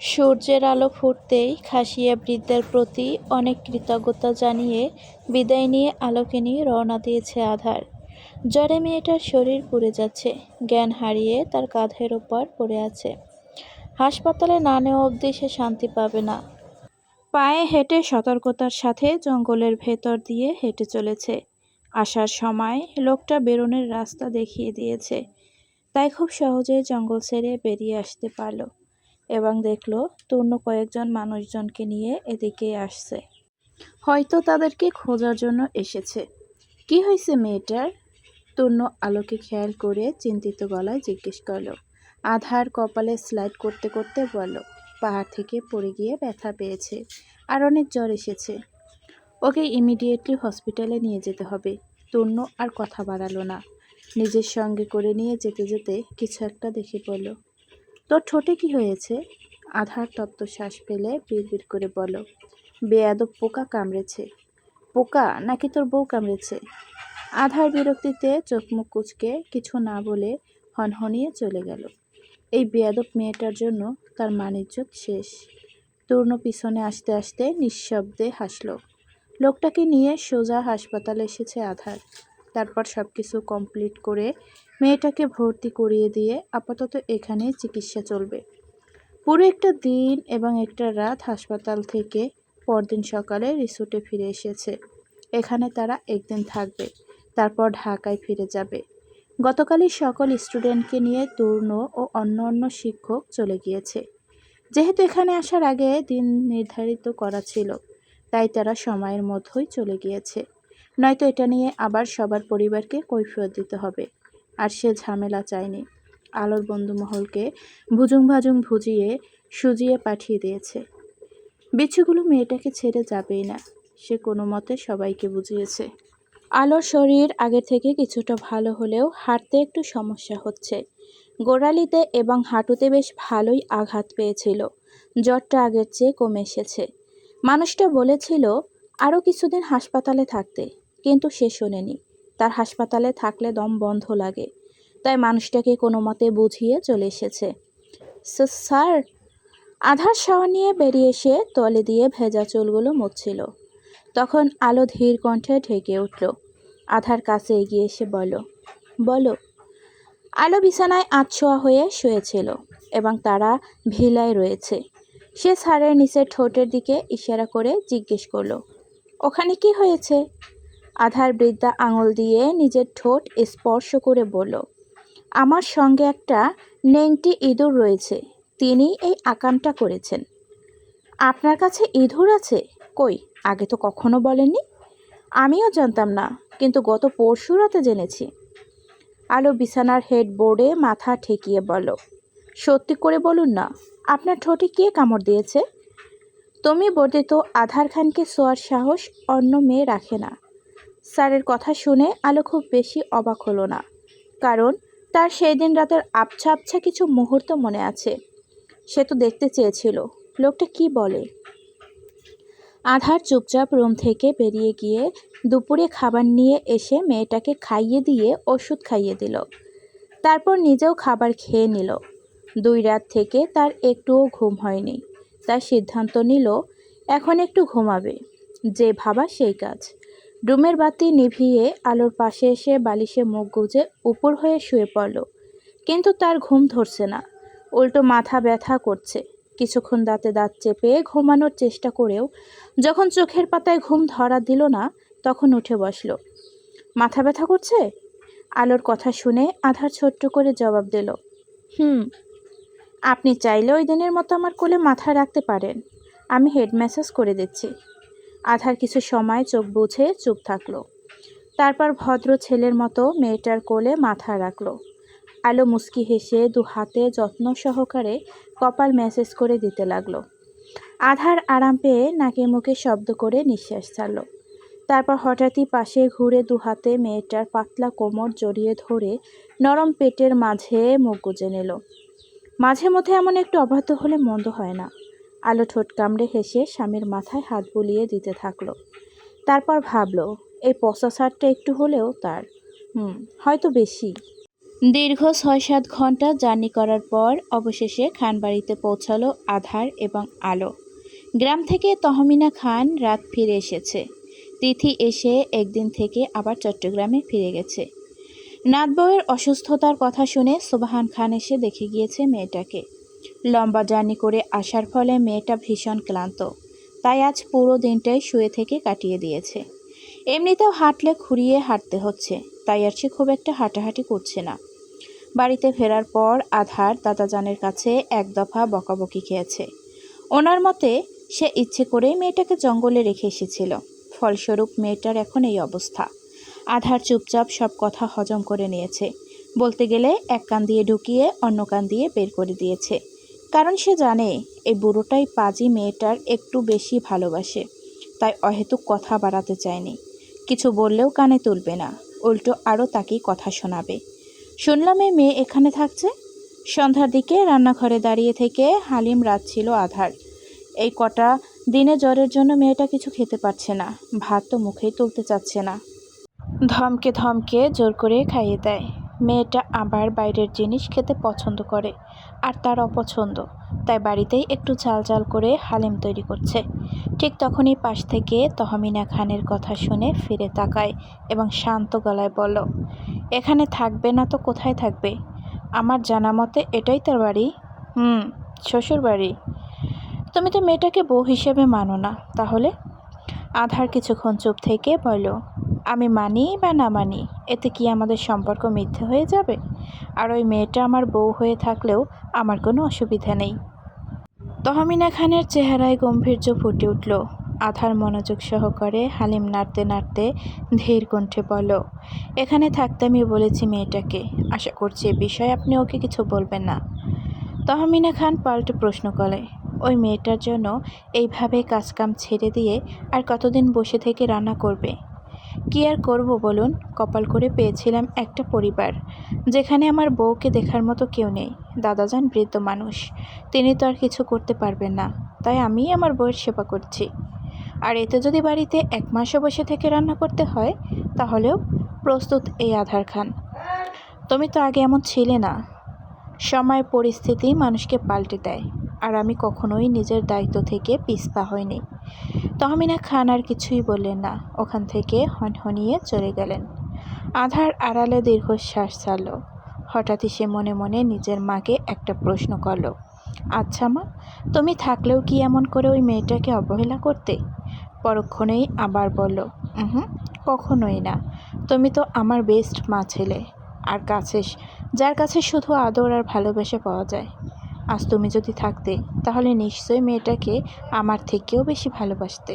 সূর্যের আলো ফুটতেই খাসিয়া বৃদ্ধের প্রতি অনেক কৃতজ্ঞতা জানিয়ে বিদায় নিয়ে আলোকে নিয়ে রওনা দিয়েছে আধার। জ্বরে মেয়েটার শরীর পুড়ে যাচ্ছে, জ্ঞান হারিয়ে তার কাঁধের ওপর পড়ে আছে। হাসপাতালে না নেওয়া অবধি সে শান্তি পাবে না। পায়ে হেঁটে সতর্কতার সাথে জঙ্গলের ভেতর দিয়ে হেঁটে চলেছে। আসার সময় লোকটা বেরোনোর রাস্তা দেখিয়ে দিয়েছে, তাই খুব সহজেই জঙ্গল ছেড়ে বেরিয়ে আসতে পারল এবং দেখল তরুণ কয়েকজন মানুষজনকে নিয়ে এদিকে আসছে। হয়তো তাদেরকে খোঁজার জন্য এসেছে। কি হয়েছে মেয়েটার? তরুণ আলোকে খেয়াল করে চিন্তিত গলায় জিজ্ঞেস করল। আধার কপালে স্লাইড করতে করতে বলল, পাহাড় থেকে পড়ে গিয়ে ব্যথা পেয়েছে আর অনেক জ্বর এসেছে। ওকে ইমিডিয়েটলি হসপিটালে নিয়ে যেতে হবে। তরুণ আর কথা বাড়ালো না, নিজের সঙ্গে করে নিয়ে যেতে যেতে কিছু একটা দেখে বলল, তোর ঠোঁটে কি হয়েছে? আধার তপ্ত শ্বাস ফেলে বিড়বিড় করে বলল, বেয়াদব পোকা কামড়েছে। পোকা নাকি তোর বউ কামড়েছে? আধার বিরক্তিতে চোখ মুখ কুঁচকে কিছু না বলে হনহনিয়ে চলে গেল। এই বেয়াদব মেয়েটার জন্য তার মান-ইজ্জত শেষ। তরুণ পিছনে আসতে আসতে নিঃশব্দে হাসল। লোকটাকে নিয়ে সোজা হাসপাতালে এসেছে আধার। তারপর সব কিছু কমপ্লিট করে মেয়েটাকে ভর্তি করিয়ে দিয়ে আপাতত এখানেই চিকিৎসা চলবে। পুরো একটা দিন এবং একটা রাত হাসপাতাল থেকে পরদিন সকালে রিসোর্টে ফিরে এসেছে। এখানে তারা একদিন থাকবে, তারপর ঢাকায় ফিরে যাবে। গতকালই সকল স্টুডেন্টকে নিয়ে তরুণ ও অন্য শিক্ষক চলে গিয়েছে। যেহেতু এখানে আসার আগে দিন নির্ধারিত করা ছিল, তাই তারা সময়ের মধ্যেই চলে গিয়েছে। নয়তো এটা নিয়ে আবার সবার পরিবারকে কৈফিয়ত দিতে হবে, আর সে ঝামেলা চায়নি। আলোর বন্ধুমহলকে ভুজুং ভাজুং ভুজিয়ে সুজিয়ে পাঠিয়ে দিয়েছে। বিচ্ছুগুলো মেয়েটাকে ছেড়ে যাবেই না, সে কোনো মতে সবাইকে বুঝিয়েছে। আলোর শরীর আগের থেকে কিছুটা ভালো হলেও হাঁটতে একটু সমস্যা হচ্ছে। গোড়ালিতে এবং হাঁটুতে বেশ ভালোই আঘাত পেয়েছিল। জ্বরটা আগের চেয়ে কমে এসেছে। মানুষটা বলেছিল আরও কিছুদিন হাসপাতালে থাকতে, কিন্তু সে শোনেনি। তার হাসপাতালে থাকলে দম বন্ধ লাগে, তাই মানুষটাকে কোনো মতে বুঝিয়ে চলে এসেছে। স্যার, আধার শাওয়ার নিয়ে বেরিয়ে এসে তলে দিয়ে ভেজা চুলগুলো মুছছিল। তখন আলো ধীর কণ্ঠে ঢেকে উঠল। আধার কাছে এগিয়ে এসে বলো। আলো বিছানায় আধশোয়া হয়ে শুয়েছিল এবং তারা ভিলায় রয়েছে। সে স্যারের নিচের ঠোঁটের দিকে ইশারা করে জিজ্ঞেস করল, ওখানে কি হয়েছে? আধার বৃদ্ধা আঙুল দিয়ে নিজের ঠোঁট স্পর্শ করে বলল, আমার সঙ্গে একটা নেংটি ইঁদুর রয়েছে, তিনি এই আকামটা করেছেন। আপনার কাছে ইঁদুর আছে? কই, আগে তো কখনো বলেননি। আমিও জানতাম না, কিন্তু গত পরশু রাতে জেনেছি। আলো বিছানার হেডবোর্ডে মাথা ঠেকিয়ে বলল, সত্যি করে বলুন না, আপনার ঠোঁটে কে কামড় দিয়েছে? তুমি বর্ধিত আধার খানকে ছোঁয়ার সাহস অন্য মেয়ে রাখে না। স্যারের কথা শুনে আলো খুব বেশি অবাক হলো না, কারণ তার সেই দিন রাতের আবছা আবছা কিছু মুহূর্ত মনে আছে। সে তো দেখতে চেয়েছিল লোকটা কি বলে। আধার চুপচাপ রুম থেকে বেরিয়ে গিয়ে দুপুরে খাবার নিয়ে এসে মেয়েটাকে খাইয়ে দিয়ে ওষুধ খাইয়ে দিল। তারপর নিজেও খাবার খেয়ে নিল। 2 রাত থেকে তার একটুও ঘুম হয়নি, তাই সিদ্ধান্ত নিল এখন একটু ঘুমাবে। যে ভাবা সেই কাজ। রুমের বাতি নিভিয়ে আলোর পাশে এসে বালিশে মুখ গুজে উপর হয়ে শুয়ে পড়ল, কিন্তু তার ঘুম ধরছে না, উল্টো মাথা ব্যথা করছে। কিছুক্ষণ দাঁতে দাঁত চেপে ঘুমানোর চেষ্টা করেও যখন চোখের পাতায় ঘুম ধরা দিল না, তখন উঠে বসল। মাথা ব্যথা করছে? আলোর কথা শুনে আধার ছোট্ট করে জবাব দিল, আপনি চাইলে ওই দিনের মতো আমার কোলে মাথা রাখতে পারেন, আমি হেড ম্যাসাজ করে দিচ্ছি। আধার কিছু সময় চোখ বুঝে চুপ থাকলো, তারপর ভদ্র ছেলের মতো মেয়েটার কোলে মাথা রাখলো। আলো মুচকি হেসে 2 হাতে যত্ন সহকারে কপাল ম্যাসেজ করে দিতে লাগলো। আধার আরাম পেয়ে নাকে মুখে শব্দ করে নিঃশ্বাস ছাড়ল। তারপর হঠাৎই পাশে ঘুরে 2 হাতে মেয়েটার পাতলা কোমর জড়িয়ে ধরে নরম পেটের মাঝে মুখ গুজে নিল। মাঝে মধ্যে এমন একটু অবাধ্য হলে মন্দ হয় না। আলো ঠোঁট কামড়ে হেসে স্বামীর মাথায় হাত বুলিয়ে দিতে থাকলো। তারপর ভাবল, এই পচা ছাড়টা একটু হলেও তার, হয়তো বেশি। দীর্ঘ ৬-৭ ঘন্টা জার্নি করার পর অবশেষে খানবাড়িতে পৌঁছালো আধার এবং আলো। গ্রাম থেকে তহমিনা খান রাত ফিরে এসেছে। তিথি এসে একদিন থেকে আবার চট্টগ্রামে ফিরে গেছে। নাত বউয়ের অসুস্থতার কথা শুনে সোবাহান খান এসে দেখে গিয়েছে মেয়েটাকে। লম্বা জার্নি করে আসার ফলে মেয়েটা ভীষণ ক্লান্ত, তাই আজ পুরো দিনটাই শুয়ে থেকে কাটিয়ে দিয়েছে। এমনিতেও হাঁটলে খুঁড়িয়ে হাঁটতে হচ্ছে, তাই আর সে খুব একটা হাঁটাহাঁটি করছে না। বাড়িতে ফেরার পর আধার দাদাজানের কাছে এক দফা বকাবকি খেয়েছে। ওনার মতে সে ইচ্ছে করেই মেয়েটাকে জঙ্গলে রেখে এসেছিল, ফলস্বরূপ মেয়েটার এখন এই অবস্থা। আধার চুপচাপ সব কথা হজম করে নিয়েছে, বলতে গেলে এক কান দিয়ে ঢুকিয়ে অন্য কান দিয়ে বের করে দিয়েছে। কারণ সে জানে এই বুড়োটাই পাজি মেয়েটার একটু বেশি ভালোবাসে, তাই অহেতুক কথা বাড়াতে চায়নি। কিছু বললেও কানে তুলবে না, উল্টো আরও তাকেই কথা শোনাবে। শুনলাম এই মেয়ে এখানে থাকছে। সন্ধ্যার দিকে রান্নাঘরে দাঁড়িয়ে থেকে হালিম রাঁধছিল আধার। এই কটা দিনে জ্বরের জন্য মেয়েটা কিছু খেতে পারছে না, ভাত তো মুখেই তুলতে চাচ্ছে না। ধমকে ধমকে জোর করে খাইয়ে দেয়। মেয়েটা আবার বাইরের জিনিস খেতে পছন্দ করে, আর তার অপছন্দ, তাই বাড়িতেই একটু ঝাল ঝাল করে হালিম তৈরি করছে। ঠিক তখনই পাশ থেকে তহমিনা খানের কথা শুনে ফিরে তাকায় এবং শান্ত গলায় বলল, এখানে থাকবে না তো কোথায় থাকবে? আমার জানা মতে এটাই তার বাড়ি। শ্বশুর বাড়ি। তুমি তো মেয়েটাকে বউ হিসেবে মানো না, তাহলে? আধার কিছুক্ষণ চুপ থেকে বলল, আমি মানি বা না মানি, এতে কি আমাদের সম্পর্ক মিথ্যে হয়ে যাবে? আর ওই মেয়েটা আমার বউ হয়ে থাকলেও আমার কোনো অসুবিধা নেই। তহমিনা খানের চেহারায় গম্ভীর্য ফুটে উঠল। আধার মনোযোগ সহকারে হালিম নাড়তে নাড়তে ধীর কণ্ঠে বলল, এখানে থাকতে আমি বলেছি মেয়েটাকে, আশা করছি এ বিষয়ে আপনি ওকে কিছু বলবেন না। তহমিনা খান পাল্টে প্রশ্ন করে, ওই মেয়েটার জন্য এইভাবে কাজকাম ছেড়ে দিয়ে আর কতদিন বসে থেকে রান্না করবে? কি আর করব বলুন, কপাল করে পেয়েছিলাম একটা পরিবার যেখানে আমার বউকে দেখার মতো কেউ নেই। দাদাজান বৃদ্ধ মানুষ, তিনি তো আর কিছু করতে পারবেন না, তাই আমি আমার বউয়ের সেবা করছি। আর এতে যদি বাড়িতে 1 মাসও বসে থেকে রান্না করতে হয়, তাহলেও প্রস্তুত এই আধার খান। তুমি তো আগে এমন ছিলে না। সময় পরিস্থিতি মানুষকে পাল্টে দেয়, আর আমি কখনোই নিজের দায়িত্ব থেকে পিছপা হইনি। তহমিনা খান আর কিছুই বললেন না, ওখান থেকে হনহনিয়ে চলে গেলেন। আধার আড়ালে দীর্ঘশ্বাস ছাড়ল। হঠাৎই সে মনে মনে নিজের মাকে একটা প্রশ্ন করল, আচ্ছা মা, তুমি থাকলেও কি এমন করে ওই মেয়েটাকে অবহেলা করতে? পরক্ষণেই আবার বলল, কখনোই না। তুমি তো আমার বেস্ট মা ছেলে, আর যার কাছে শুধু আদর আর ভালোবাসা পাওয়া যায়। আজ তুমি যদি থাকতে, তাহলে নিশ্চয়ই মেয়েটাকে আমার থেকেও বেশি ভালোবাসতে।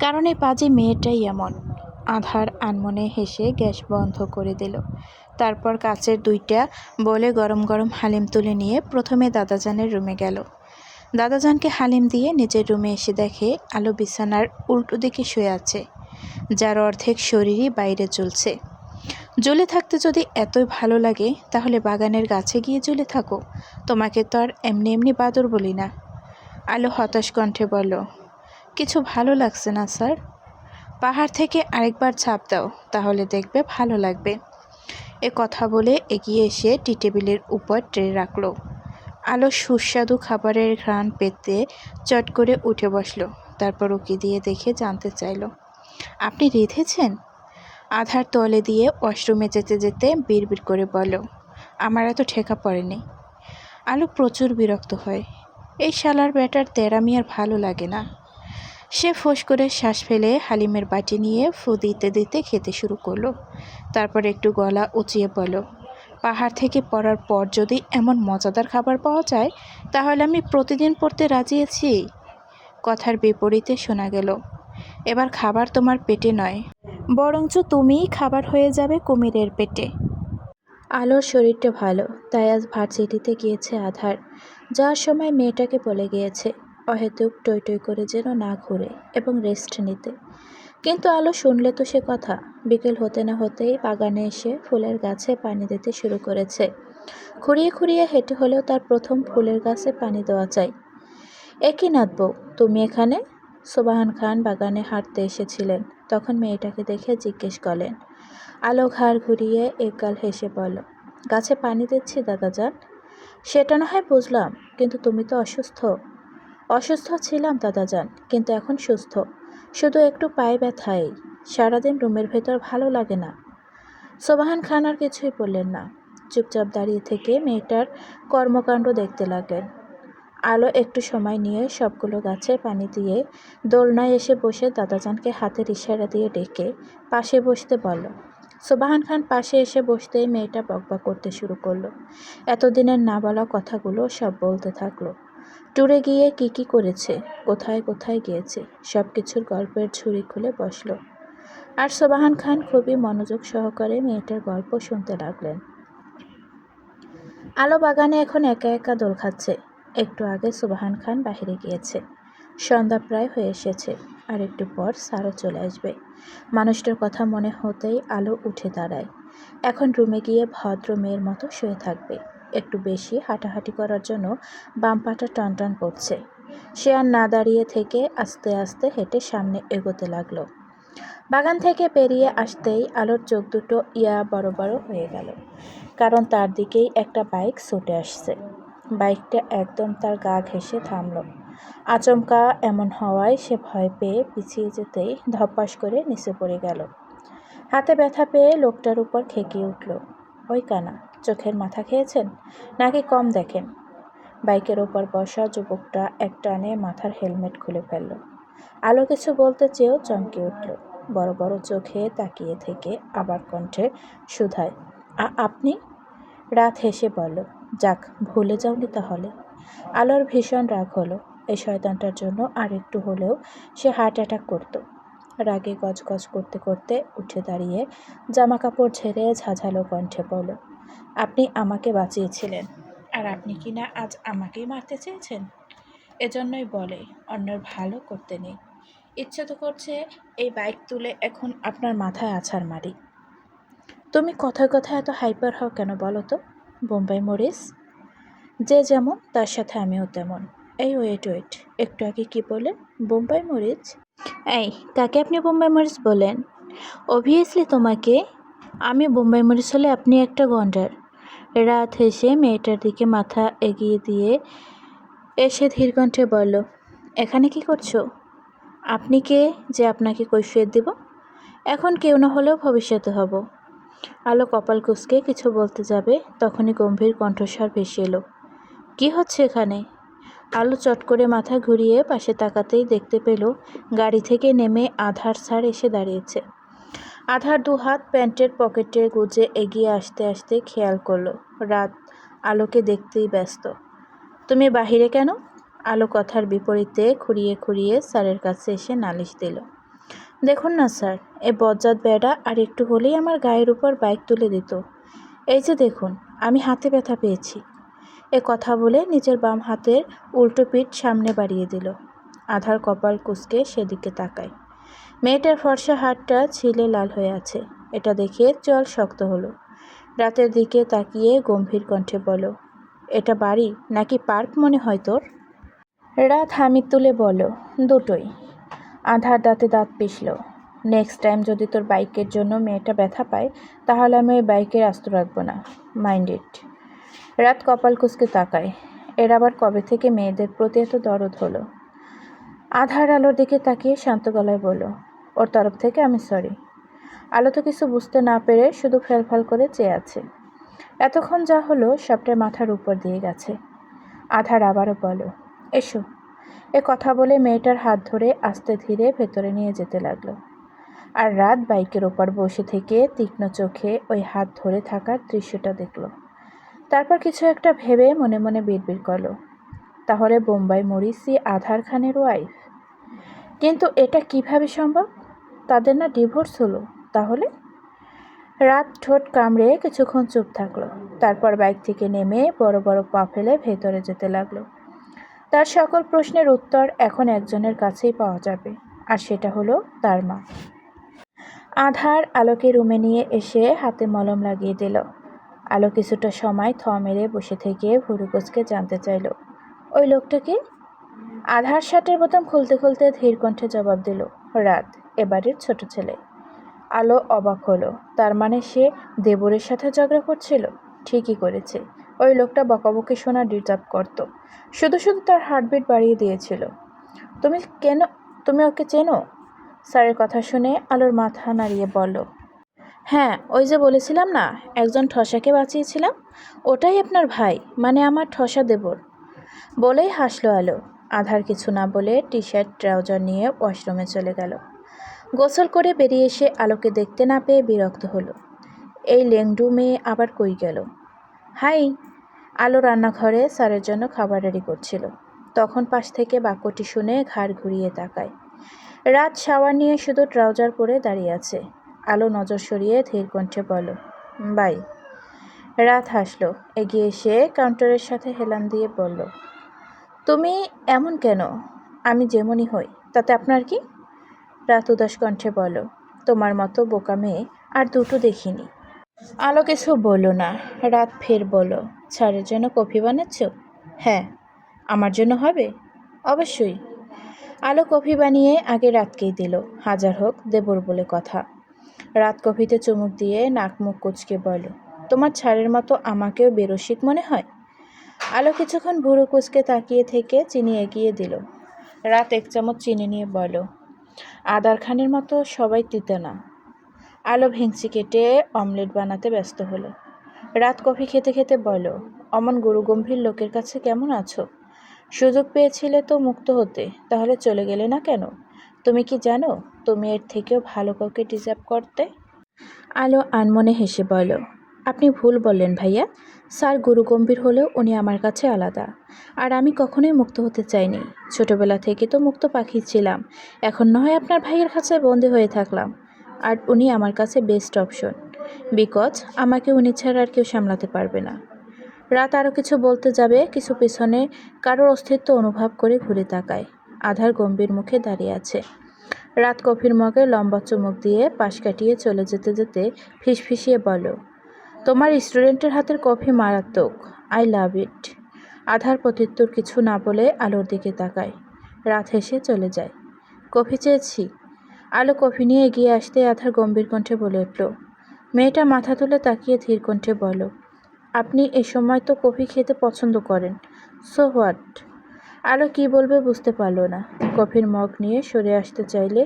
কারণ এই পাজি মেয়েটাই এমন। আধার আনমনে হেসে গ্যাস বন্ধ করে দিল। তারপর কাচের 2টা বলে গরম গরম হালিম তুলে নিয়ে প্রথমে দাদাজানের রুমে গেল। দাদাজানকে হালিম দিয়ে নিজের রুমে এসে দেখে আলো বিছানার উল্টো দিকে শুয়ে আছে, যার অর্ধেক শরীরই বাইরে জ্বলছে। জ্বলে থাকতে যদি এতই ভালো লাগে, তাহলে বাগানের গাছে গিয়ে জ্বলে থাকো, তোমাকে তো আর এমনি এমনি বাদর বলি না। আলো হতাশ কণ্ঠে বলল, কিছু ভালো লাগছে না স্যার। পাহাড় থেকে আরেকবার ঝাঁপ দাও, তাহলে দেখবে ভালো লাগবে। এ কথা বলে এগিয়ে এসে টি টেবিলের উপর ট্রে রাখল। আলো সুস্বাদু খাবারের ঘ্রাণ পেতে চট করে উঠে বসল। তারপর উকি দিয়ে দেখে জানতে চাইল, আপনি রেঁধেছেন? আধার তলে দিয়ে ওয়াশরুমে যেতে যেতে বিড়বিড় করে বলল, আমার এত ঠেকা পড়েনি। আলো প্রচুর বিরক্ত হয়। এই শালার ব্যাটার তেরামি আর ভালো লাগে না। সে ফোঁস করে শ্বাস ফেলে হালিমের বাটি নিয়ে ফু দিতে দিতে খেতে শুরু করলো। তারপর একটু গলা উঁচিয়ে বলল, পাহাড় থেকে পড়ার পর যদি এমন মজাদার খাবার পাওয়া যায়, তাহলে আমি প্রতিদিন পড়তে রাজি আছি। কথার বিপরীতে শোনা গেল, এবার খাবার তোমার পেটে নয়, বরঞ্চ তুমিই খাবার হয়ে যাবে কুমিরের পেটে। আলোর শরীরটা ভালো, তাই আজ ভার্সিটিতে গিয়েছে আধার। যাওয়ার সময় মেয়েটাকে বলে গিয়েছে অহেতুক টই টই করে যেন না ঘুরে এবং রেস্ট নিতে। কিন্তু আলো শুনলে তো সে কথা। বিকেল হতে না হতেই বাগানে এসে ফুলের গাছে পানি দিতে শুরু করেছে। খুঁড়িয়ে খুঁড়িয়ে হেঁটে হলেও তার প্রথম ফুলের গাছে পানি দেওয়া চাই। একই নাত বউ, তুমি এখানে? সোবাহান খান বাগানে হাঁটতে এসেছিলেন, তখন মেয়েটাকে দেখে জিজ্ঞেস করলেন। আলো ঘাড় ঘুরিয়ে একগাল হেসে বলল, গাছে পানি দিচ্ছি দাদাজান। সেটা না হয় বুঝলাম, কিন্তু তুমি তো অসুস্থ। অসুস্থ ছিলাম দাদাজান, কিন্তু এখন সুস্থ। শুধু একটু পায়ে ব্যথাই। সারাদিন রুমের ভেতর ভালো লাগে না। সোবাহান খান আর কিছুই বললেন না। চুপচাপ দাঁড়িয়ে থেকে মেয়েটার কর্মকাণ্ড দেখতে লাগলেন। আলো একটু সময় নিয়ে সবগুলো গাছে পানি দিয়ে দোলনায় এসে বসে দাদাজানকে হাতের ইশারা দিয়ে ডেকে পাশে বসতে বলল। সোবাহান খান পাশে এসে বসতেই মেয়েটা বকবক করতে শুরু করলো। এতদিনের না বলা কথাগুলো সব বলতে থাকলো। ট্যুরে গিয়ে কি করেছে, কোথায় কোথায় গিয়েছে, সব কিছুর গল্পের ঝুড়ি খুলে বসলো। আর সোবাহান খান খুবই মনোযোগ সহকারে মেয়েটার গল্প শুনতে লাগলেন। আলো বাগানে এখন একা একা দোল খাচ্ছে। একটু আগে সোবাহান খান বাহিরে গিয়েছে। সন্ধ্যা প্রায় হয়ে এসেছে, আর একটু পর স্যারও চলে আসবে। মানুষটার কথা মনে হতেই আলো উঠে দাঁড়ায়। এখন রুমে গিয়ে ভদ্র মেয়ের মতো শুয়ে থাকবে। একটু বেশি হাঁটাহাঁটি করার জন্য বাম পাটা টনটন করছে। সে আর না দাঁড়িয়ে থেকে আস্তে আস্তে হেঁটে সামনে এগোতে লাগলো। বাগান থেকে বেরিয়ে আসতেই আলোর চোখ দুটো বড় বড় হয়ে গেল, কারণ তার দিকেই একটা বাইক ছুটে আসছে। বাইকটা একদম তার গা ঘেঁষে থামল। আচমকা এমন হওয়ায় সে ভয় পেয়ে পিছিয়ে যেতেই ধপাস করে নিচে পড়ে গেল। হাতে ব্যথা পেয়ে লোকটার উপর খেকিয়ে উঠল। ওই কানা, চোখের মাথা খেয়েছেন নাকি কম দেখেন? বাইকের ওপর বসা যুবকটা এক টানে মাথার হেলমেট খুলে ফেলল। আলো কিছু বলতে চেয়েও চমকে উঠল। বড় বড় চোখে তাকিয়ে থেকে আবার কণ্ঠে শুধায়, আপনি? রাত হেসে বলল, যাক, ভুলে যাওনি তাহলে। আলোর ভীষণ রাগ হলো। এই শয়তানটার জন্য আর একটু হলেও সে হার্ট অ্যাটাক করত। রাগে গজগজ করতে করতে উঠে দাঁড়িয়ে জামা কাপড় ঝেড়ে ঝাঝালো কণ্ঠে বলল, আপনি আমাকে বাঁচিয়েছিলেন, আর আপনি কি না আজ আমাকেই মারতে চেয়েছেন? এজন্যই বলে অন্যের ভালো করতে নেই। ইচ্ছে তো করছে এই বাইক তুলে এখন আপনার মাথায় আছাড় মারি। তুমি কথায় কথায় এত হাইপার হও কেন বলো তো? বোম্বাই মরিস? যে যেমন তার সাথে আমিও তেমন। এই ওয়েট, একটু আগে কি বললেন? বোম্বাই মরিচ? এই, কাকে আপনি বোম্বাই মরিচ বলেন? অবভিয়াসলি তোমাকে। আমি বোম্বাই মরিচ হলে আপনি একটা গন্ডার। রাত হেসে মেয়েটার দিকে মাথা এগিয়ে দিয়ে এসে ধীর কণ্ঠে বলল, এখানে কি করছো? আপনি কে যে আপনাকে কৈফিয়ত দেব? এখন কেউ না হলেও ভবিষ্যতে হব। আলো কপাল কুঁচকে কিছু বলতে যাবে, তখনই গম্ভীর কণ্ঠস্বর ভেসে এলো, কি হচ্ছে এখানে? আলো চট করে মাথা ঘুরিয়ে পাশে তাকাতেই দেখতে পেল গাড়ি থেকে নেমে আধার স্যার এসে দাঁড়িয়েছে। আধার দুহাত প্যান্টের পকেটে গুজে এগিয়ে আসতে আসতে খেয়াল করলো রাত আলোকে দেখতেই ব্যস্ত। তুমি বাহিরে কেন? আলো কথার বিপরীতে খুঁড়িয়ে খুঁড়িয়ে স্যারের কাছে এসে নালিশ দিল, দেখুন না স্যার, এ বজ্জাত বেড়া আর একটু হলেই আমার গায়ের উপর বাইক তুলে দিত। এই যে দেখুন, আমি হাতে ব্যথা পেয়েছি। এ কথা বলে নিজের বাম হাতের উল্টো পিঠ সামনে বাড়িয়ে দিল। আধার কপাল কুঁচকে সেদিকে তাকায়। মেয়েটার ফর্সা হাতটা ছিলে লাল হয়ে আছে। এটা দেখে চল শক্ত হলো। রাতের দিকে তাকিয়ে গম্ভীর কণ্ঠে বলো, এটা বাড়ি নাকি পার্ক মনে হয় তোর? রাত হামিদ তুলে বলো, দুটোই। আধার দাঁতে দাঁত পিষল। নেক্সট টাইম যদি তোর বাইকের জন্য মেয়েটা ব্যথা পায়, তাহলে আমি ওই বাইকের আস্ত রাখবো না, মাইন্ড ইট। রাত কপাল কুঁচকে তাকায়। এর আবার কবে থেকে মেয়েদের প্রতি এত দরদ হলো? আধার আলোর দিকে তাকিয়ে শান্ত গলায় বলল, ওর তরফ থেকে আমি সরি। আলো তো কিছু বুঝতে না পেরে শুধু ফেলফাল করে চেয়ে আছে। এতক্ষণ যা হলো সবটাই মাথার উপর দিয়ে গেছে। আধার আবারও বলো, এসো। এ কথা বলে মেয়েটার হাত ধরে আস্তে ধীরে ভেতরে নিয়ে যেতে লাগলো। আর রাত বাইকের ওপর বসে থেকে তীক্ষ্ণ চোখে ওই হাত ধরে থাকার দৃশ্যটা দেখলো। তারপর কিছু একটা ভেবে মনে মনে বিড়বিড় করলো, তাহলে বোম্বাই মরিসি আধার খানের ওয়াইফ? কিন্তু এটা কিভাবে সম্ভব? তাদের না ডিভোর্স হলো? তাহলে? রাত ঠোঁট কামড়ে কিছুক্ষণ চুপ থাকলো। তারপর বাইক থেকে নেমে বড় বড় পা ফেলে ভেতরে যেতে লাগলো। তার সকল প্রশ্নের উত্তর এখন একজনের কাছেই পাওয়া যাবে, আর সেটা হলো তার মা। আধার আলোকে রুমে নিয়ে এসে হাতে মলম লাগিয়ে দিল। আলো কিছুটা সময় থ মেরে বসে থেকে ভুরু কুঁচকে জানতে চাইল, ওই লোকটাকে? আধার শার্টের বোতাম খুলতে খুলতে ধীর কণ্ঠে জবাব দিল, রাত, এবারের ছোট ছেলে। আলো অবাক হলো। তার মানে সে দেবরের সাথে ঝগড়া করছিল? ঠিকই করেছে। ওই লোকটা বকাবকি শোনা ডিজার্ভ করত। শুধু শুধু তার হার্টবিট বাড়িয়ে দিয়েছিল। তুমি কেন তুমি ওকে চেনো? স্যারের কথা শুনে আলোর মাথা নাড়িয়ে বলল, হ্যাঁ, ওই যে বলেছিলাম না একজন ঠসাকে বাঁচিয়েছিলাম, ওটাই আপনার ভাই, মানে আমার ঠসা দেবর। বলেই হাসলো আলো। আধার কিছু না বলে টি শার্ট ট্রাউজার নিয়ে ওয়াশরুমে চলে গেল। গোসল করে বেরিয়ে এসে আলোকে দেখতে না পেয়ে বিরক্ত হলো। এই লেংডু মেয়ে আবার কই গেল? হাই। আলো রান্নাঘরে স্যারের জন্য খাবার রেডি করছিল। তখন পাশ থেকে বাক্যটি শুনে ঘাড় ঘুরিয়ে তাকায়। রাত শাওয়ার নিয়ে শুধু ট্রাউজার পরে দাঁড়িয়ে আছে। আলো নজর সরিয়ে ধীর কণ্ঠে বলল, বাই। রাত হাসলো। এগিয়ে এসে কাউন্টারের সাথে হেলান দিয়ে বলল, তুমি এমন কেন? আমি যেমনই হই তাতে আপনার কি? রাত উদাস কণ্ঠে বলল, তোমার মতো বোকা মেয়ে আর দুটো দেখিনি। আলো কিছু বলল না। রাত ফের বলল, স্যারের জন্য কফি বানাচ্ছ? হ্যাঁ। আমার জন্য হবে? অবশ্যই। আলো কফি বানিয়ে আগে রাতকেই দিল। হাজার হোক দেবর বলে কথা। রাত কফিতে চুমুক দিয়ে নাক মুখ কুঁচকে বলল, তোমার ছাড়ের মতো আমাকেও বেরসিক মনে হয়? আলো কিছুক্ষণ ভুরু কুঁচকে তাকিয়ে থেকে চিনি এগিয়ে দিল। রাত 1 চামচ চিনি নিয়ে বলল, আদার খানের মতো সবাই তিতে না। আলো ভেঙচি কেটে অমলেট বানাতে ব্যস্ত হলো। রাত কফি খেতে খেতে বলল, অমন গুরুগম্ভীর লোকের কাছে কেমন আছো? সুযোগ পেয়েছিলে তো মুক্ত হতে, তাহলে চলে গেলে না কেন? তুমি কি জানো তুমি এর থেকেও ভালো কাউকে ডিজার্ভ করতে? আলো আনমনে হেসে বলল, আপনি ভুল বললেন ভাইয়া। স্যার গুরুগম্ভীর হলেও উনি আমার কাছে আলাদা। আর আমি কখনোই মুক্ত হতে চাইনি। ছোটবেলা থেকে তো মুক্ত পাখি ছিলাম। এখন না হয় আপনার ভাইয়ের কাছে বন্দি হয়ে থাকলাম। আর উনি আমার কাছে বেস্ট অপশন। বিকজ আমাকে উনি ছাড়া আর কেউ সামলাতে পারবে না। রাত আরও কিছু বলতে যাবে, কিছু পেছনে কারোর অস্তিত্ব অনুভব করে ঘুরে তাকায়। আধার গম্ভীর মুখে দাঁড়িয়ে আছে। রাত কফির মগে লম্বা চুমুক দিয়ে পাশ কাটিয়ে চলে যেতে যেতে ফিসফিসিয়ে বলো, তোমার স্টুডেন্টের হাতের কফি মারাত্মক। আই লাভ ইট। আধার প্রত্যুত্তর কিছু না বলে আলোর দিকে তাকায়। রাত হেসে চলে যায়। কফি চেয়েছি। আলো কফি নিয়ে এগিয়ে আসতে আধার গম্ভীর কণ্ঠে বলে উঠল। মেয়েটা মাথা তুলে তাকিয়ে ধীর কণ্ঠে বলো, আপনি এ সময় তো কফি খেতে পছন্দ করেন, সো হোয়াট? আলো কি বলবে বুঝতে পারল না। কফির মগ নিয়ে সরে আসতে চাইলে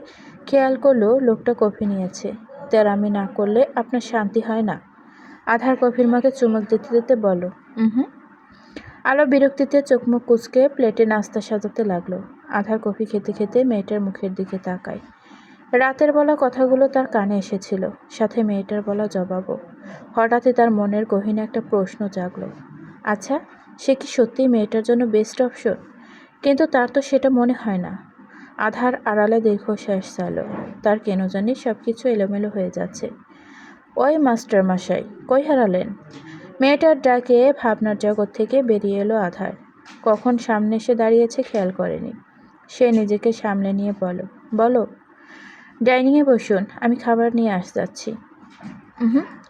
খেয়াল করলো লোকটা কফি নিয়েছে। তেরামি না করলে আপনার শান্তি হয় না? আধার কফির মগে চুমুক দিতে দিতে বলো, হুম। আলো বিরক্তিতে চোখ মুখ কুঁচকে প্লেটে নাস্তা সাজাতে লাগলো। আধার কফি খেতে খেতে মেয়েটার মুখের দিকে তাকায়। রাতের বলা কথাগুলো তার কানে এসেছিল, সাথে মেয়েটার বলা জবাবও। হঠাৎই তার মনের গহীনে একটা প্রশ্ন জাগলো। আচ্ছা, সে কি সত্যিই মেয়েটার জন্য বেস্ট অপশন? কিন্তু তার তো সেটা মনে হয় না। আধার আড়ালে দীর্ঘশ্বাস ছাড়ল। তার কেন জানি সব কিছু এলোমেলো হয়ে যাচ্ছে। ওই মাস্টার মশাই, কই হারালেন? মেয়েটার ডাকে ভাবনার জগৎ থেকে বেরিয়ে এলো আধার। কখন সামনে এসে দাঁড়িয়েছে খেয়াল করেনি। সে নিজেকে সামলে নিয়ে বলো। ডাইনিংয়ে বসুন, আমি খাবার নিয়ে যাচ্ছি।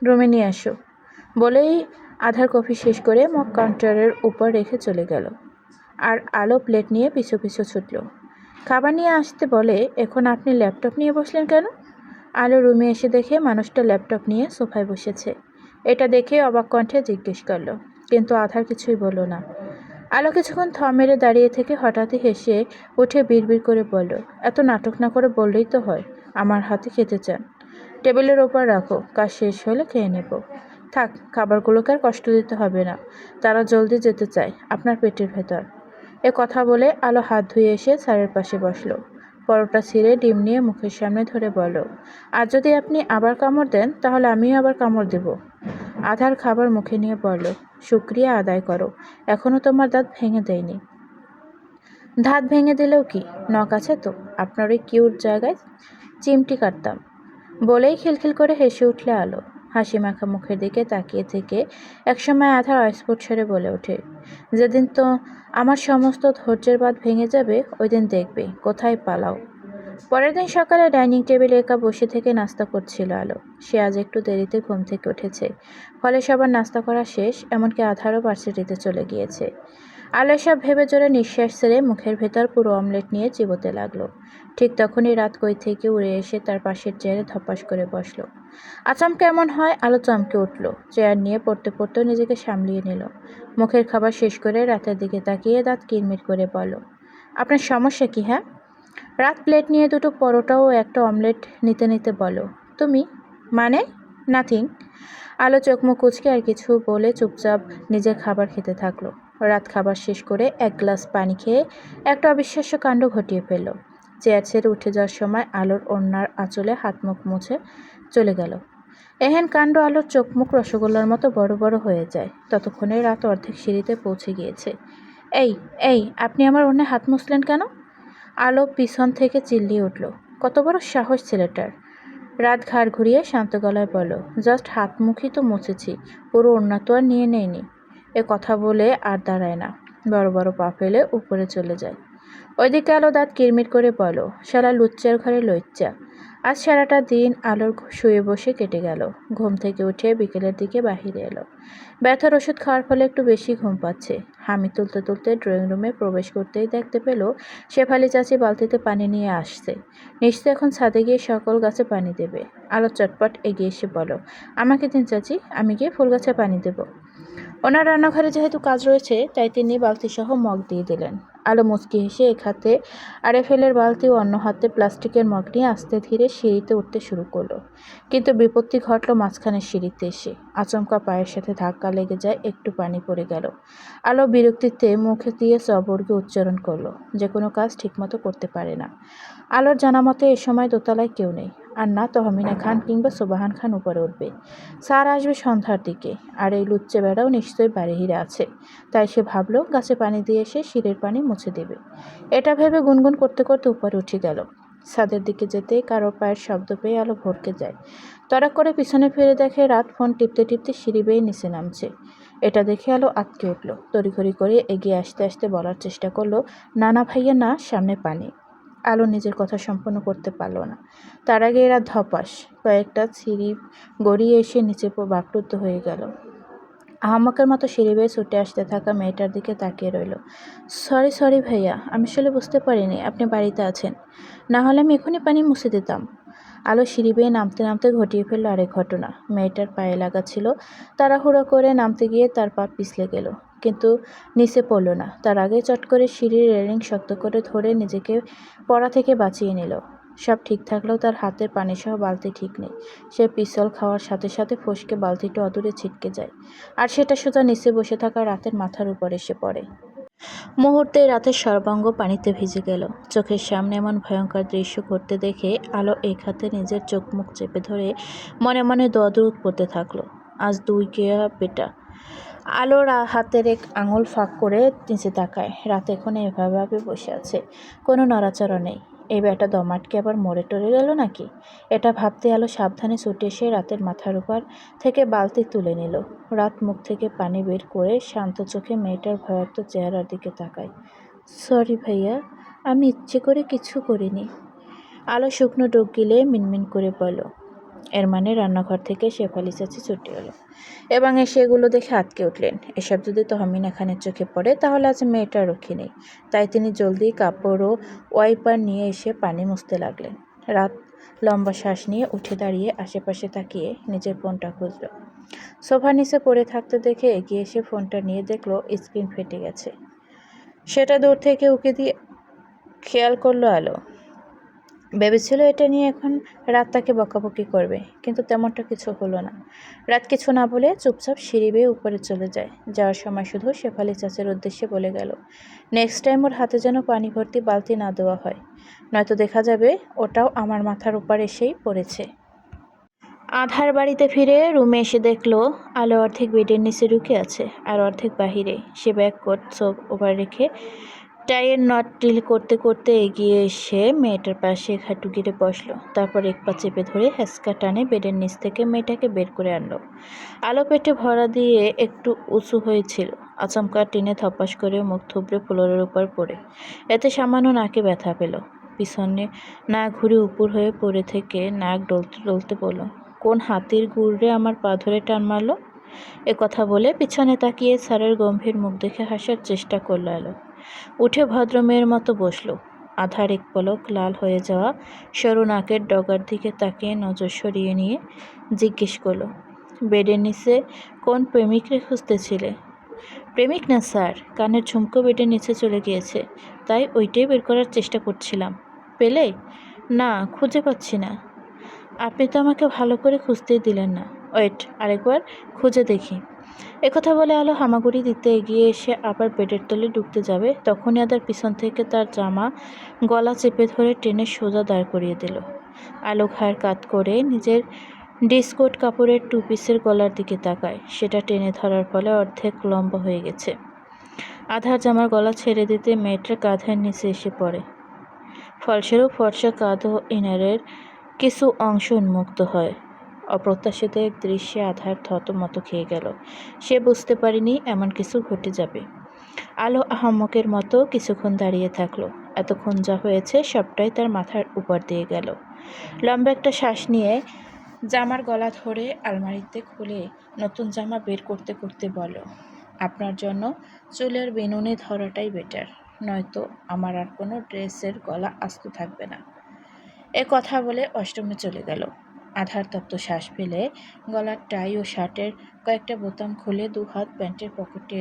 রুমে নিয়ে আসো। বলেই আধার কফি শেষ করে মগ কাউন্টারের উপর রেখে চলে গেল। আর আলো প্লেট নিয়ে পিছু পিছু ছুটল। খাবার নিয়ে আসতে বলে, এখন আপনি ল্যাপটপ নিয়ে বসলেন কেন? আলো রুমে এসে দেখে মানুষটা ল্যাপটপ নিয়ে সোফায় বসেছে। এটা দেখে অবাক কণ্ঠে জিজ্ঞেস করলো, কিন্তু আধার কিছুই বলল না। আলো কিছুক্ষণ থম মেরে দাঁড়িয়ে থেকে হঠাৎই হেসে উঠে বিড়বিড় করে বলল, এত নাটক না করে বললেই তো হয় আমার হাতে খেতে চান। টেবিলের ওপর রাখো, কাজ শেষ হলে খেয়ে নেব। থাক, খাবারগুলোকে আর কষ্ট দিতে হবে না, তারা জলদি যেতে চায় আপনার পেটের ভেতর। এ কথা বলে আলো হাত ধুয়ে এসে স্যারের পাশে বসলো। পরোটা ছিঁড়ে ডিম নিয়ে মুখের সামনে ধরে বলল, আর যদি আপনি আবার কামড় দেন তাহলে আমিও আবার কামড় দেব। আধার খাবার মুখে নিয়ে বলল, শুকরিয়া আদায় করো, এখনও তোমার দাঁত ভেঙে দেয়নি। দাঁত ভেঙে দিলেও কি, নখ আছে তো, আপনার ওই কিউট জায়গায় চিমটি কাটতাম। বলেই খিলখিল করে হেসে উঠলে আলো। হাসি মাখা মুখের দিকে তাকিয়ে থেকে একসময় আধার অস্ফুট স্বরে বলে ওঠে, যেদিন তো আমার সমস্ত ধৈর্যের বাঁধ ভেঙে যাবে ওই দিন দেখবে কোথায় পালাও। পরের দিন সকালে ডাইনিং টেবিলে একা বসে থেকে নাস্তা করছিল আলো। সে আজ একটু দেরিতে ঘুম থেকে উঠেছে, ফলে সবার নাস্তা করা শেষ, এমনকি আধারও ভার্সিটিতে চলে গিয়েছে। আলো সব ভেবে জোরে নিঃশ্বাস ছেড়ে মুখের ভেতর পুরো অমলেট নিয়ে চিবোতে লাগলো। ঠিক তখনই রাত কই থেকে উড়ে এসে তার পাশের চেয়ারে ধপাস করে বসলো। আচমকা এমন হয় আলো চমকে উঠল। চেয়ার নিয়ে পড়তে পড়তেও নিজেকে সামলিয়ে নিল। মুখের খাবার শেষ করে রাতের দিকে তাকিয়ে দাঁত কিরমির করে বলল, আপনার সমস্যা কি? হ্যাঁ? রাত প্লেট নিয়ে দুটো পরোটা ও একটা অমলেট নিতে নিতে বলো, তুমি? মানে? নাথিং। আলো চোখ মুখ কুঁচকে আর কিছু বলে চুপচাপ নিজের খাবার খেতে থাকলো। রাত খাবার শেষ করে এক গ্লাস পানি খেয়ে একটা অবিশ্বাস্য কাণ্ড ঘটিয়ে ফেলল। চেয়ার ছেড়ে উঠে যাওয়ার সময় আলোর ওড়নার আঁচলে হাত মুখ মুছে চলে গেল। এহেন কাণ্ড আলোর চোখ মুখ রসগোল্লার মতো বড় বড় হয়ে যায়। ততক্ষণে রাত অর্ধেক সিঁড়িতে পৌঁছে গিয়েছে। এই এই আপনি আমার ওড়নায় হাত মুছলেন কেন? আলো পিছন থেকে চিল্লিয়ে উঠল, কত বড় সাহস ছেলেটার! রাত ঘাড় ঘুরিয়ে শান্ত গলায় বলল, জাস্ট হাত মুখই তো মুছেছি, পুরো ওড়না তো আর নিয়ে নেয়নি। এ কথা বলে আর দাঁড়ায় না, বড় বড় পা ফেলে উপরে চলে যায়। ওইদিকে আলো দাঁত কিরমির করে বলল, শালা লুচ্চার ঘরে লজ্জা। আজ সারাটা দিন আলোর শুয়ে বসে কেটে গেল। ঘুম থেকে উঠে বিকেলের দিকে বাহিরে এলো। ব্যথার ওষুধ খাওয়ার ফলে একটু বেশি ঘুম পাচ্ছে। হামি তুলতে তুলতে ড্রয়িং রুমে প্রবেশ করতেই দেখতে পেল শেফালি চাচি বালতিতে পানি নিয়ে আসছে। নিশ্চয় এখন ছাদে গিয়ে সকল গাছে পানি দেবে। আলো চটপট এগিয়ে এসে বলল, আমাকে দিন চাচি, আমি গিয়ে ফুল গাছে পানি দেব। ওনার রান্নাঘরে যেহেতু কাজ রয়েছে তাই তিনি বালতিসহ মগ দিয়ে দিলেন। আলো মুচকি হেসে এক হাতে আরএফএলের বালতি ও অন্য হাতে প্লাস্টিকের মগ নিয়ে আস্তে ধীরে সিঁড়িতে উঠতে শুরু করলো। কিন্তু বিপত্তি ঘটল মাঝখানের সিঁড়িতে এসে। আচমকা পায়ের সাথে ধাক্কা লেগে যায়, একটু পানি পড়ে গেল। আলো বিরক্তিতে মুখে দিয়ে সবর্গে উচ্চারণ করলো, যে কোনো কাজ ঠিকমতো করতে পারে না। আলোর জানা মতে এ সময় দোতলায় কেউ নেই, আর না তহমিনা খান কিংবা সুবাহান খান উপরে উঠবে। স্যার আসবে সন্ধ্যার দিকে, আর এই লুচ্চে বেড়াও নিশ্চয়ই বাড়িহিরে আছে। তাই সে ভাবলো গাছে পানি দিয়ে এসে সিঁড়ির পানি মুছে দেবে। এটা ভেবে গুনগুন করতে করতে উপরে উঠে গেল। ছাদের দিকে যেতেই কারো পায়ের শব্দ পেয়ে আলো ভড়কে যায়। তড়াক করে পিছনে ফিরে দেখে রাত ফোন টিপতে টিপতে সিঁড়ি বেয়ে নিচে নামছে। এটা দেখে আলো আঁতকে উঠল। তড়িঘড়ি করে এগিয়ে আসতে আসতে বলার চেষ্টা করলো, না না ভাইয়া না, সামনে পানি। আলো নিজের কথা সম্পন্ন করতে পারল না। তার আগে এরা ধপাস কয়েকটা সিঁড়ি গড়িয়ে এসে নিচে বাকরুদ্ধ হয়ে গেল। আহাম্মকের মতো সিঁড়ি বেয়ে ছুটে আসতে থাকা মেয়েটার দিকে তাকিয়ে রইল। সরি সরি ভাইয়া, আমি আসলে বুঝতে পারিনি আপনি বাড়িতে আছেন, না হলে আমি এখনই পানি মুছে দিতাম। আলো সিঁড়ি বেয়ে নামতে নামতে ঘটিয়ে ফেলল আরেক ঘটনা। মেয়েটার পায়ে লাগা ছিল, তাড়াহুড়ো করে নামতে গিয়ে তার পা পিছলে গেল, কিন্তু নিচে পড়ল না। তার আগে চট করে সিঁড়ির রেলিং শক্ত করে ধরে নিজেকে পড়া থেকে বাঁচিয়ে নিল। সব ঠিক থাকলেও তার হাতের পানিসহ বালতি ঠিক নেই। সে পিছল খাওয়ার সাথে সাথে ফসকে বালতিটা অদূরে ছিটকে যায়, আর সেটা সোজা নিচে বসে থাকা রাতের মাথার উপর এসে পড়ে। মুহূর্তে রাতের সর্বাঙ্গ পানিতে ভিজে গেল। চোখের সামনে এমন ভয়ঙ্কর দৃশ্য ঘটতে দেখে আলো এক হাতে নিজের চোখ মুখ চেপে ধরে মনে মনে দোয়া-দরুদ পড়তে থাকলো। আজ দুই গেয়া বেটা। আলোর হাতের এক আঙুল ফাঁক করে নিচে তাকায়। রাত এখনো এভাবে বসে আছে, কোনো নড়াচড়া নেই। এই বেটা দম আটকে আবার মরে টরে গেল নাকি? এটা ভাবতে আলো সাবধানে ছুটে এসে রাতের মাথার উপর থেকে বালতি তুলে নিল। রাত মুখ থেকে পানি বের করে শান্ত চোখে মেয়েটার ভয়ার্ত চেহারার দিকে তাকায়। সরি ভাইয়া, আমি ইচ্ছে করে কিছু করিনি। আলো শুকনো ডোক গিলে মিনমিন করে বলল। এর মানে রান্নাঘর থেকে শেফালি চাচি ছুটে এলো এবং এসে এগুলো দেখে আটকে উঠলেন। এসব যদি তহমিনা খানের চোখে পড়ে তাহলে আজ মেয়েটার রক্ষী নেই। তাই তিনি জলদি কাপড় ও ওয়াইপার নিয়ে এসে পানি মুছতে লাগলেন। রাত লম্বা শ্বাস নিয়ে উঠে দাঁড়িয়ে আশেপাশে তাকিয়ে নিজের ফোনটা খুঁজল। সোফার নিচে পড়ে থাকতে দেখে এগিয়ে এসে ফোনটা নিয়ে দেখলো স্ক্রিন ফেটে গেছে। সেটা দূর থেকে উকি দিয়ে খেয়াল করলো আলো। ভেবেছিল এটা নিয়ে এখন রাত তাকে বকাবকি করবে, কিন্তু তেমনটা কিছু হলো না। রাত কিছু না বলে চুপচাপ সিঁড়ি বেয়ে উপরে চলে যায়। যাওয়ার সময় শুধু শেফালি চাচের উদ্দেশ্যে বলে গেল, নেক্সট টাইম ওর হাতে যেন পানি ভর্তি বালতি না দেওয়া হয়, নয়তো দেখা যাবে ওটাও আমার মাথার উপর এসেই পড়েছে। আধার বাড়িতে ফিরে রুমে এসে দেখলো আলো অর্ধেক বেডের নিচে ঢুকে আছে আর অর্ধেক বাহিরে। সে ব্যাগ কোট সোপ ওভার রেখে টাইয়ের নট ডিল করতে করতে এগিয়ে এসে মেয়েটার পাশে হাঁটু গিরে বসলো। তারপর এক পা চেপে ধরে হ্যাঁচকা টানে বেডের নিচ থেকে মেয়েটাকে বের করে আনলো। আলো পেটে ভরা দিয়ে একটু উঁচু হয়েছিল। আচমকা টেনে ধপাস করে মুখ থুবড়ে ফ্লোরের উপর পড়ে এতে সামান্য নাকে ব্যথা পেল। পিছনে না ঘুরে উপর হয়ে পড়ে থেকে নাক ডলতে ডলতে বলল, কোন হাতির গুড়রে আমার পা ধরে টান মারলো? কথা বলে পিছনে তাকিয়ে স্যারের গম্ভীর মুখ দেখে হাসার চেষ্টা করলো আলো। উঠে ভদ্রমেয়ের মতো বসলো। আধার এক পলক লাল হয়ে যাওয়া সরু নাকের ডগার দিকে তাকিয়ে নজর সরিয়ে নিয়ে জিজ্ঞেস করলো, বেডের নিচে কোন প্রেমিকরে খুঁজতেছিলে? প্রেমিক না স্যার, কানের ঝুমকো বেডের নিচে চলে গিয়েছে, তাই ওইটাই বের করার চেষ্টা করছিলাম। পেলে? না, খুঁজে পাচ্ছি না। আপনি তো আমাকে ভালো করে খুঁজতেই দিলেন না। ওয়েট, আরেকবার খুঁজে দেখি। কথা বলে আলো হামাগুড়ি দিতে এগিয়ে এসে আবার বেডের তলে ঢুকতে যাবে, তখনই আদার পিছন থেকে তার জামা গলা চেপে ধরে টেনে সোজা দাঁড় করিয়ে দিল। আলো ঘাড় কাত করে নিজের ডিসকোট কাপড়ের টু পিসের গলার দিকে তাকায়। সেটা টেনে ধরার ফলে অর্ধেক লম্বা হয়ে গেছে। আধার জামার গলা ছেড়ে দিতে মেয়েটার কাঁধের নিচে এসে পড়ে। ফলস্বরূপ ফর্সা কাঁধ ও ইনারের কিছু অংশ উন্মুক্ত হয়। অপ্রত্যাশিত এক দৃশ্যে আধার থতমত খেয়ে গেল। সে বুঝতে পারেনি এমন কিছু ঘটে যাবে। আলো আহাম্মকের মতো কিছুক্ষণ দাঁড়িয়ে থাকলো। এতক্ষণ যা হয়েছে সবটাই তার মাথার উপর দিয়ে গেল। লম্বা একটা শ্বাস নিয়ে জামার গলা ধরে আলমারিতে খুলে নতুন জামা বের করতে করতে বলো, আপনার জন্য চুলের বেনুনে ধরাটাই বেটার, নয়তো আমার আর কোনো ড্রেসের গলা আস্ত থাকবে না। কথা বলে অষ্টমে চলে গেল। আধার তপ্ত শ্বাস ফেলে গলার টাই ও শার্টের কয়েকটা বোতাম খুলে দু হাত প্যান্টের পকেটে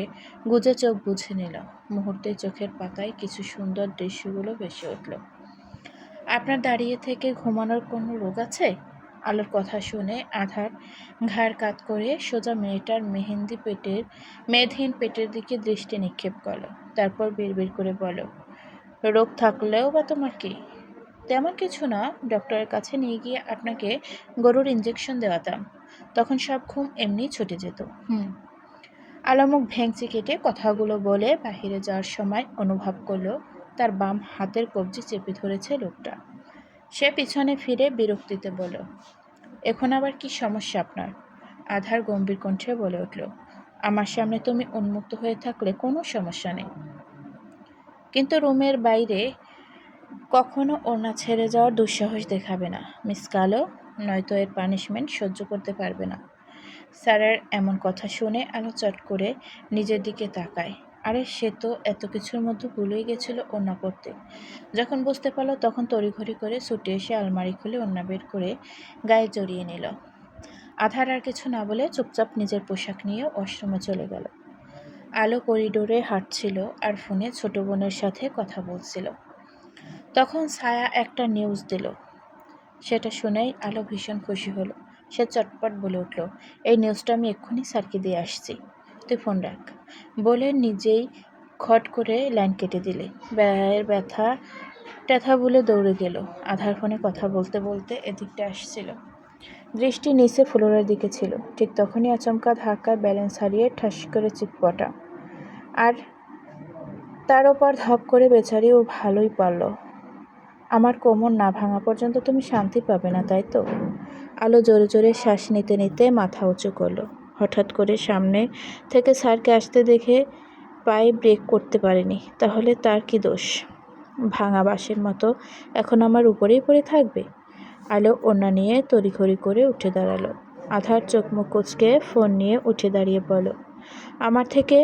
গুজে চোখ বুঝে নিল। মুহূর্তে চোখের পাতায় কিছু সুন্দর দৃশ্যগুলো ভেসে উঠল। আপনার দাঁড়িয়ে থেকে ঘুমানোর কোনো রোগ আছে? আলোর কথা শুনে আধার ঘাড় কাত করে সোজা মেয়েটার মেদহীন পেটের দিকে দৃষ্টি নিক্ষেপ করলো। তারপর বিড়বিড় করে বলো, রোগ থাকলেও বা তোমার কি? তেমন কিছু না, ডক্টরের কাছে নিয়ে গিয়ে আপনাকে গরুর ইঞ্জেকশন দেওয়াতাম, তখন সব ঘুম এমনিই ছুটে যেত। আলামুখ ভেঙচি কেটে কথাগুলো বলে বাহিরে যাওয়ার সময় অনুভব করলো তার বাম হাতের কবজি চেপে ধরেছে লোকটা। সে পিছনে ফিরে বিরক্তিতে বলল, এখন আবার কি সমস্যা আপনার? আধার গম্ভীর কণ্ঠে বলে উঠল, আমার সামনে তুমি উন্মুক্ত হয়ে থাকলে কোনো সমস্যা নেই, কিন্তু রুমের বাইরে কখনো ওড়না ছেড়ে যাওয়ার দুঃসাহস দেখাবে না মিস কালো, নয়তো এর পানিশমেন্ট সহ্য করতে পারবে না। স্যারের এমন কথা শুনে আলো চট করে নিজের দিকে তাকায়। আরে সে তো এত কিছুর মধ্যে ভুলেই গেছিল ওড়না পরতে। যখন বুঝতে পারলো তখন তড়িঘড়ি করে ছুটে এসে আলমারি খুলে ওড়না বের করে গায়ে জড়িয়ে নিল। আধার আর কিছু না বলে চুপচাপ নিজের পোশাক নিয়ে ওয়াশরুমে চলে গেল। আলো করিডোরে হাঁটছিল আর ফোনে ছোট বোনের সাথে কথা বলছিল। তখন ছায়া একটা নিউজ দিল। সেটা শুনেই আলো ভীষণ খুশি হলো। সে চটপট বলে উঠল, এই নিউজটা আমি এক্ষুনি স্যারকে দিয়ে আসছি, তুই ফোন রাখ। বলে নিজেই খট করে লাইন কেটে দিলে। গায়ের ব্যথা বলে দৌড়ে গেল। আধার ফোনে কথা বলতে বলতে এদিকটা আসছিল। দৃষ্টি নিচে ফ্লোরের দিকে ছিল। ঠিক তখনই আচমকা ধাক্কায় ব্যালেন্স হারিয়ে ঠাস করে চিৎপটা। আর তার ওপর ধপ করে বেচারি ও ভালোই পারল। আমার কোমর না ভাঙা পর্যন্ত তুমি শান্তি পাবে না, তাই তো? আলো জোরে জোরে শ্বাস নিতে নিতে মাথা উঁচু করলো। হঠাৎ করে সামনে থেকে স্যারকে আসতে দেখে পায়ে ব্রেক করতে পারেনি। তাহলে তার কি দোষ? ভাঙা বাঁশের মতো এখন আমার উপরেই পড়ে থাকবে? আলো ওড়না নিয়ে তড়িঘড়ি করে উঠে দাঁড়ালো। আধার চোখ মুখ কুঁচকে ফোন নিয়ে উঠে দাঁড়িয়ে বলল, আমার থেকে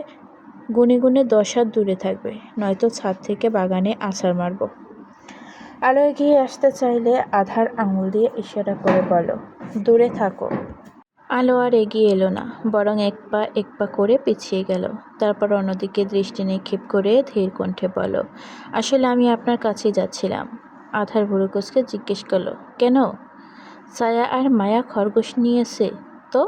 গুনে গুনে 10 হাত দূরে থাকবে, নয়তো ছাদ থেকে বাগানে আছাড় মারব। আলো এগিয়ে আসতে চাইলে আধার আঙুল দিয়ে ইশারা করে বলল, দূরে থাকো। আলো আর এগিয়ে এলো না, বরং এক পা করে পিছিয়ে গেল। তারপর অন্যদিকে দৃষ্টি নিক্ষেপ করে ধীর কণ্ঠে বলল, আসলে আমি আপনার কাছেই যাচ্ছিলাম। আধার ভুরু কুঁচকে জিজ্ঞেস করলো, কেন? ছায়া আর মায়া খরগোশ নিয়েছে তো?